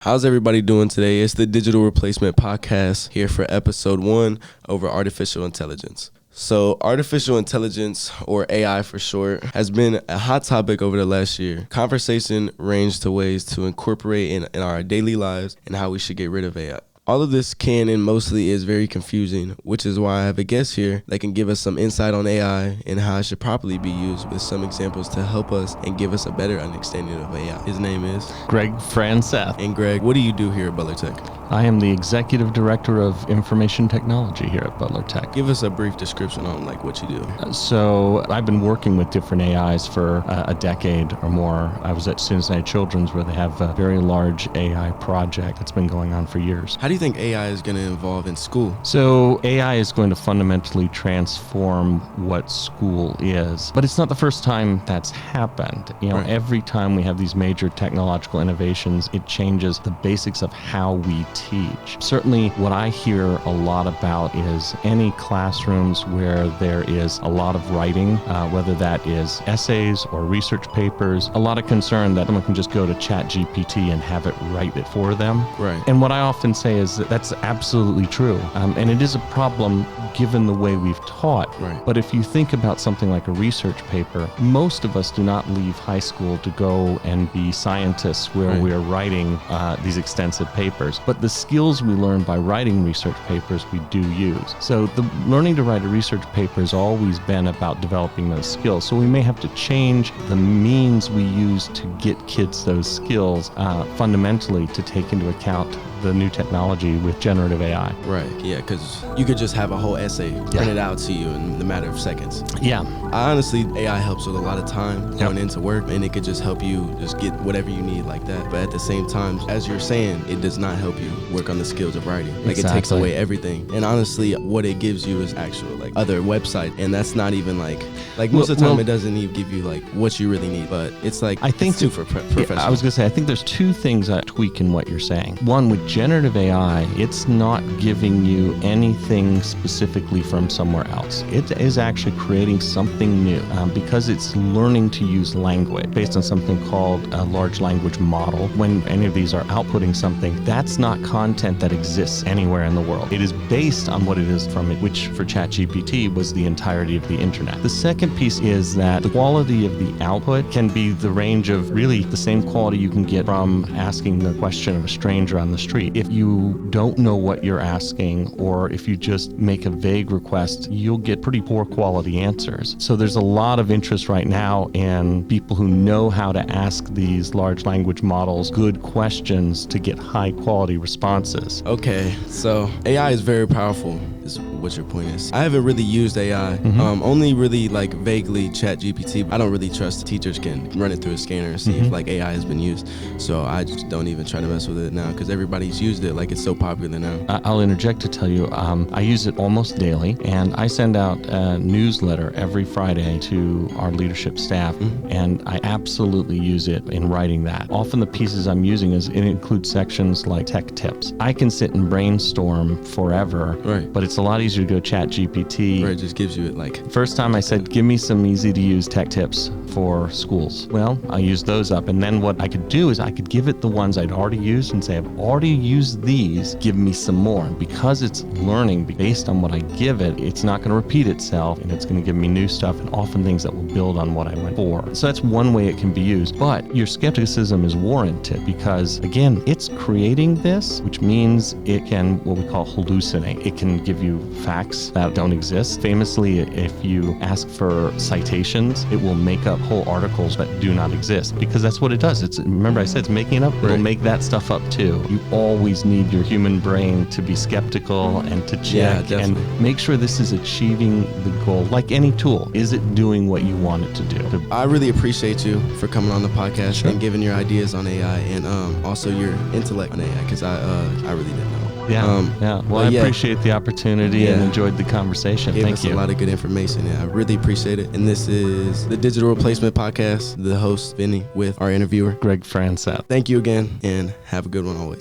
How's everybody doing today? It's the Digital Replacement Podcast here for episode 1 over artificial intelligence. So artificial intelligence, or AI for short, has been a hot topic over the last year. Conversation ranged to ways to incorporate in our daily lives and how we should get rid of AI. All of this can and mostly is very confusing, which is why I have a guest here that can give us some insight on AI and how it should properly be used with some examples to help us and give us a better understanding of AI. His name is Greg Franseth. And Greg, what do you do here at Butler Tech? I am the Executive Director of Information Technology here at Butler Tech. Give us a brief description on what you do. So I've been working with different AIs for a decade or more. I was at Cincinnati Children's where they have a very large AI project that's been going on for years. How do you think AI is going to evolve in school? So AI is going to fundamentally transform what school is, but it's not the first time that's happened. Right. Every time we have these major technological innovations, it changes the basics of how we teach. Certainly what I hear a lot about is any classrooms where there is a lot of writing, whether that is essays or research papers, a lot of concern that someone can just go to ChatGPT and have it write it for them. Right. And what I often say is that that's absolutely true. And it is a problem given the way we've taught. Right. But if you think about something like a research paper, most of us do not leave high school to go and be scientists where Right. we're writing these extensive papers. But the skills we learn by writing research papers, we do use. So the learning to write a research paper has always been about developing those skills. So we may have to change the means we use to get kids those skills fundamentally to take into account the new technology with generative AI. Right, yeah, because you could just have a whole essay printed out to you in the matter of seconds. Yeah. Honestly, AI helps with a lot of time going into work, and it could just help you just get whatever you need like that. But at the same time, as you're saying, it does not help you work on the skills of writing. Like It takes away everything. And honestly, what it gives you is actual other website, and that's not even most of the time it doesn't even give you what you really need. But it's I think it's too for professional. I was gonna say, I think there's two things I tweak in what you're saying. One, with generative AI, it's not giving you anything specifically from somewhere else. It is actually creating something new because it's learning to use language based on something called a large language model. When any of these are outputting something, that's not content that exists anywhere in the world. It is based on what it is from it, which for ChatGPT was the entirety of the internet. The second piece is that the quality of the output can be the range of really the same quality you can get from asking the question of a stranger on the street. If you don't know what you're asking, or if you just make a vague request, you'll get pretty poor quality answers. So there's a lot of interest right now in people who know how to ask these large language models good questions to get high quality responses. Okay, so AI is very powerful, is what your point is. I haven't really used AI, only really vaguely ChatGPT. I don't really trust teachers can run it through a scanner and see if AI has been used. So I just don't even try to mess with it now because everybody's used it. It's so popular now. I'll interject to tell you, I use it almost daily, and I send out a newsletter every Friday to our leadership staff, and I absolutely use it in writing that. Often the pieces I'm using it includes sections like tech tips. I can sit and brainstorm forever, right. But it's a lot easier to go ChatGPT. Right, it just gives you it First time I said, give me some easy to use tech tips for schools. Well, I used those up, and then what I could do is I could give it the ones I'd already used and say, I've already used these, give me some more. And because it's learning based on what I give it, it's not going to repeat itself, and it's going to give me new stuff and often things that will build on what I went for. So that's one way it can be used. But your skepticism is warranted because, again, it's creating this, which means it can, what we call hallucinate. It can give you facts that don't exist. Famously, if you ask for citations, it will make up whole articles that do not exist because that's what it does. Remember I said it's making it up? It'll make that stuff up too. You always need your human brain to be skeptical and to check and make sure this is achieving the goal. Like any tool, is it doing what you want it to do? I really appreciate you for coming on the podcast and giving your ideas on AI and also your intellect on AI because I really didn't know. Well, I appreciate the opportunity and enjoyed the conversation. Gave Thank us you. a lot of good information. I really appreciate it. And this is the Digital Replacement Podcast, the host, Vinny, with our interviewer, Greg Franseth. Thank you again and have a good one always.